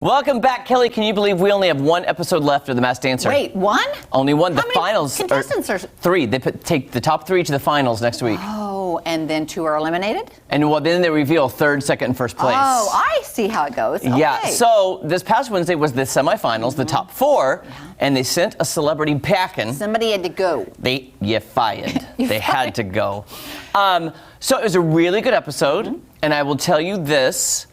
Welcome back, Kelly. Can you believe we only have one episode left of The Masked Dancer? Wait, one? Only one. How The many finals contestants are three. They take the top three to the finals next week. Oh, and then two are eliminated? And then they reveal third, second, and first place. Oh, I see how it goes. Okay. Yeah. So this past Wednesday was the semifinals, the top four, and they sent a celebrity packing. Somebody had to go. You fired. They had to go. So it was a really good episode, and I will tell you this.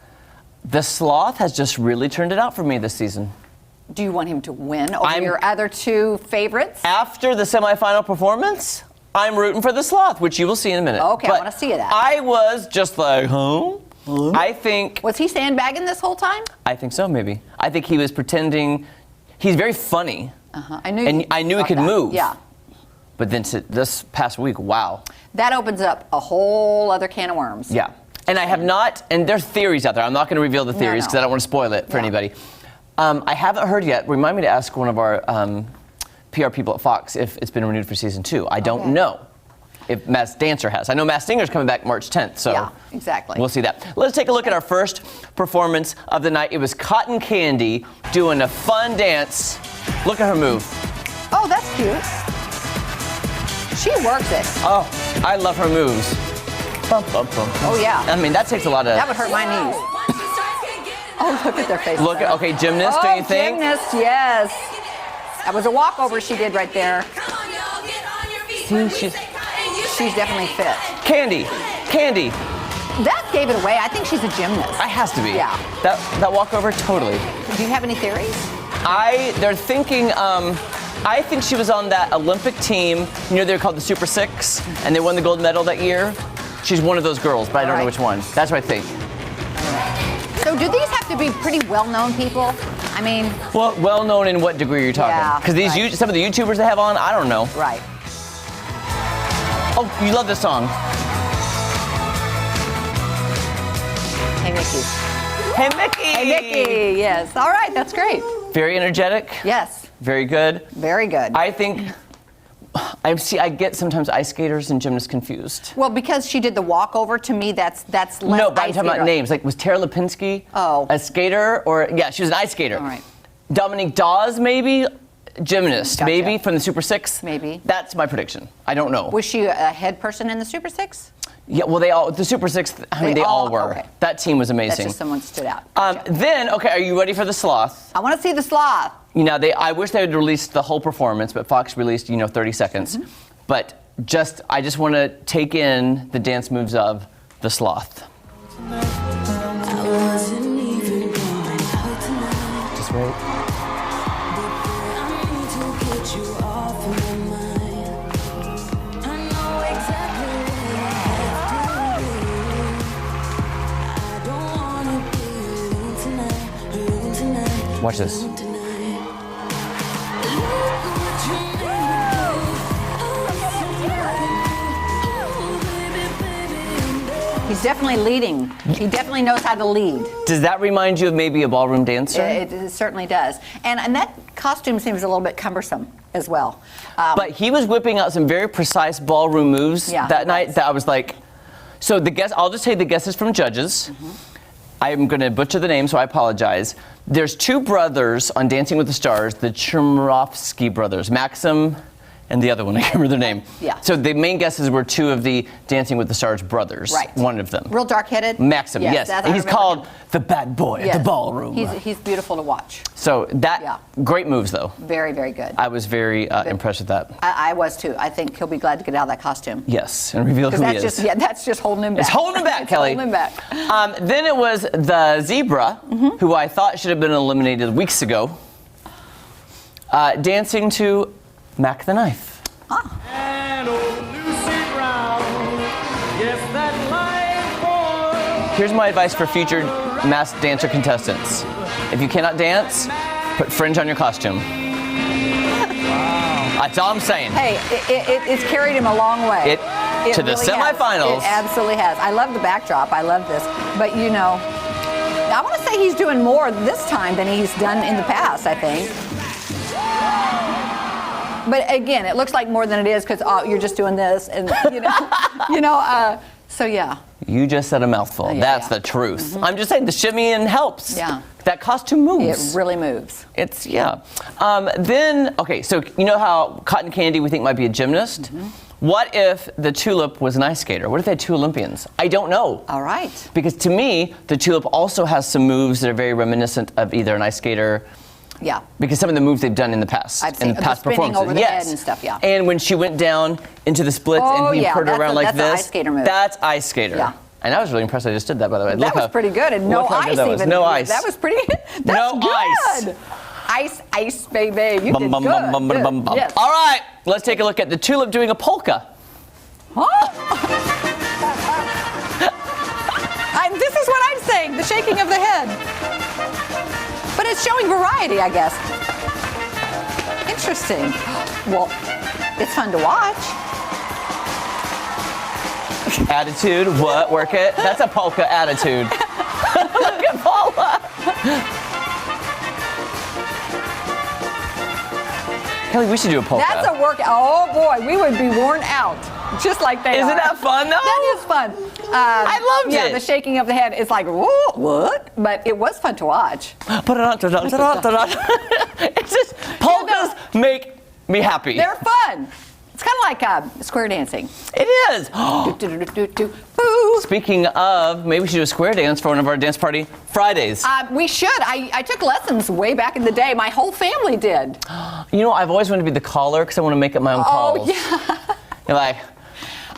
The Sloth has just really turned it out for me this season. Do you want him to win over your other two favorites? After the semifinal performance, I'm rooting for the Sloth, which you will see in a minute. Okay, I want to see that. I was just like, I think... Was he sandbagging this whole time? I think so, maybe. I think he was pretending... He's very funny. I knew he could move. Yeah. But then this past week, wow. That opens up a whole other can of worms. Yeah. And I have not, and there's theories out there. I'm not going to reveal the theories because No. I don't want to spoil it for anybody. I haven't heard yet. Remind me to ask one of our PR people at Fox if it's been renewed for season 2. I don't know if Masked Dancer has. I know Masked Singer's coming back March 10th, so yeah, exactly. We'll see that. Let's take a look at our first performance of the night. It was Cotton Candy doing a fun dance. Look at her move. Oh, that's cute. She works it. Oh, I love her moves. Bum, bum, bum. Oh, yeah. I mean, that takes a lot of... That would hurt my knees. Oh, look at their faces. Look at, okay, gymnast, do you think? Gymnast, yes. That was a walkover she did right there. See, She's definitely fit. Candy. That gave it away. I think she's a gymnast. It has to be. Yeah. That walkover, totally. Do you have any theories? They're thinking, I think she was on that Olympic team. You know, they're called the Super Six, and they won the gold medal that year. She's one of those girls, but I don't know which one. That's what I think. So do these have to be pretty well-known people? I mean... Well known in what degree you're talking? Yeah, Because some of the YouTubers they have on, I don't know. Right. Oh, you love this song. Hey, Mickey. Hey, Mickey! Hey, Mickey, yes. All right, that's great. Very energetic. Yes. Very good. Very good. I think... I get sometimes ice skaters and gymnasts confused. Well, because she did the walkover, to me, that's less No, but I'm ice talking about skater. names. Like, was Tara Lipinski a skater? Or, yeah, she was an ice skater. All right. Dominique Dawes, maybe? Gymnast, Gotcha. maybe, from the Super Six? Maybe. That's my prediction. I don't know. Was she a head person in the Super Six? Yeah, well, the Super Six, they all were. Okay. That team was That's amazing. just someone stood out. Gotcha. Then, okay, are you ready for the Sloth? I want to see the Sloth. You know, I wish they had released the whole performance, but Fox released, 30 seconds. But I just want to take in the dance moves of the Sloth. Just wait. Watch this. He's definitely leading. He definitely knows how to lead. Does that remind you of maybe a ballroom dancer? It certainly does. And that costume seems a little bit cumbersome as well. But he was whipping out some very precise ballroom moves that night that I was like, so I'll just say the guesses from judges. I'm going to butcher the name, so I apologize. There's two brothers on Dancing with the Stars, the Chmerkovskiy brothers, Maxim and the other one, I can't remember their name. Yeah. So the main guesses were two of the Dancing with the Stars brothers. Right. One of them. Real dark-headed? Maxim, yes. And he's called the bad boy at the ballroom. He's beautiful to watch. So great moves, though. Very, very good. I was very impressed with that. I was, too. I think he'll be glad to get out of that costume. Yes, and reveal who he is. That's just holding him back. It's holding him back, Kelly. Holding him back. Then it was the zebra, who I thought should have been eliminated weeks ago, dancing to Mac the Knife. And old Lucy Brown, yes, that life boy. Here's my advice for future Masked Dancer contestants. If you cannot dance, put fringe on your costume. That's all I'm saying. Hey, it's carried him a long way. To the semifinals. It absolutely has. I love the backdrop. I love this. But, I want to say he's doing more this time than he's done in the past, I think. But again, it looks like more than it is because you're just doing this, and so yeah. You just said a mouthful. That's the truth. I'm just saying the shimmying helps. Yeah. That costume moves. It really moves. It's, yeah. Then, okay, so you know how Cotton Candy we think might be a gymnast? What if the Tulip was an ice skater? What if they had 2 Olympians? I don't know. All right. Because to me, the Tulip also has some moves that are very reminiscent of either an ice skater. Yeah. Because some of the moves they've done in the past, I've seen in past the spinning performances, over the head and stuff, yeah. And when she went down into the splits Oh, and he yeah, put her that's around a- like that's an this, ice skater move. that's ice skater. Yeah. And I was really impressed I just did that, by the way. That was pretty good, and no look how ice good that was. even. No ice. That was pretty. That's No good. ice. Ice, baby. You Bum, did bum, good. bum, bum, good. bum, bum. Yes. All right, let's take a look at the Tulip doing a polka. Huh? This is what I'm saying, the shaking of the head. But it's showing variety, I guess. Interesting. Well, it's fun to watch. Attitude, what, work it? That's a polka attitude. Look at Paula. Kelly, we should do a polka. That's a workout. Oh boy, we would be worn out. Just like they Isn't are. that fun, though? That is fun. I loved Yeah, it. the shaking of the head is like, whoa, what? But it was fun to watch. It's just, polkas make me happy. They're fun. It's kind of like square dancing. It is. Boo. Speaking of, maybe we should do a square dance for one of our dance party Fridays. We should. I took lessons way back in the day. My whole family did. You know, I've always wanted to be the caller because I want to make up my own calls. Oh, yeah. You're like,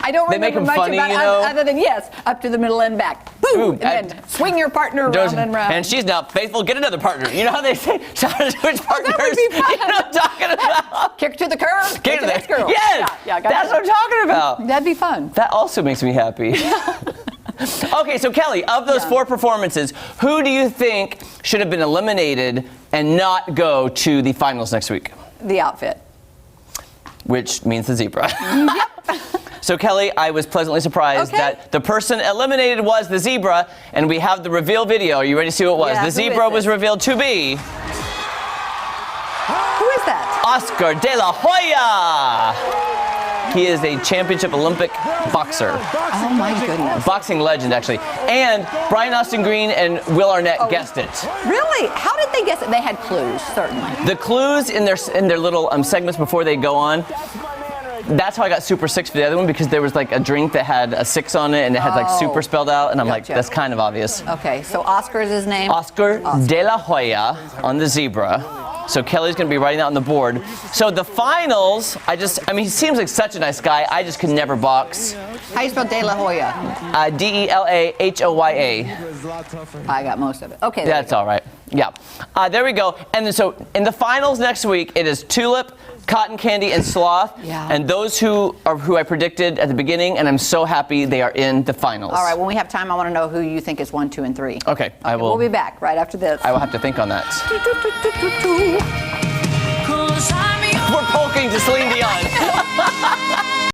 I don't They make remember them much funny, about you know? other than, yes, up to the middle and back. Boom. Ooh, And then swing your partner around and around. and she's not faithful, get another partner. You know how they say, try to switch partners? would be fun. You know what I'm talking about? Kick to the curb. Get to the there. next girl. Yes, Yeah, got that's that. what I'm talking about. That'd be fun. That also makes me happy. Okay, so Kelly, of those 4 performances, who do you think should have been eliminated and not go to the finals next week? The outfit. Which means the zebra. So Kelly, I was pleasantly surprised that the person eliminated was the zebra, and we have the reveal video. Are you ready to see what it was? Yeah, The who zebra is was it? revealed to be Who is that? Oscar De La Hoya. He is a championship Olympic boxer. Oh my goodness. Boxing legend, actually. And Brian Austin Green and Will Arnett guessed it. Really? How did they guess it? They had clues, certainly. The clues in their little segments before they go on. That's how I got Super 6 for the other one, because there was like a drink that had a 6 on it and it had like super spelled out, and I'm like, Gotcha. that's kind of obvious. Okay, so Oscar is his name? Oscar De La Hoya on the zebra. So Kelly's going to be writing that on the board. So the finals, I mean, he seems like such a nice guy. I just could never box. How you spell De La Hoya? DelaHoya. I got most of it. Okay, there That's you go. all right. Yeah. There we go. And then so in the finals next week, it is Tulip, Cotton Candy, and Sloth. Yeah. And those who I predicted at the beginning, and I'm so happy they are in the finals. All right, when we have time, I want to know who you think is 1, 2, and 3. Okay, I will. We'll be back right after this. I will have to think on that. We're polking to Celine Dion.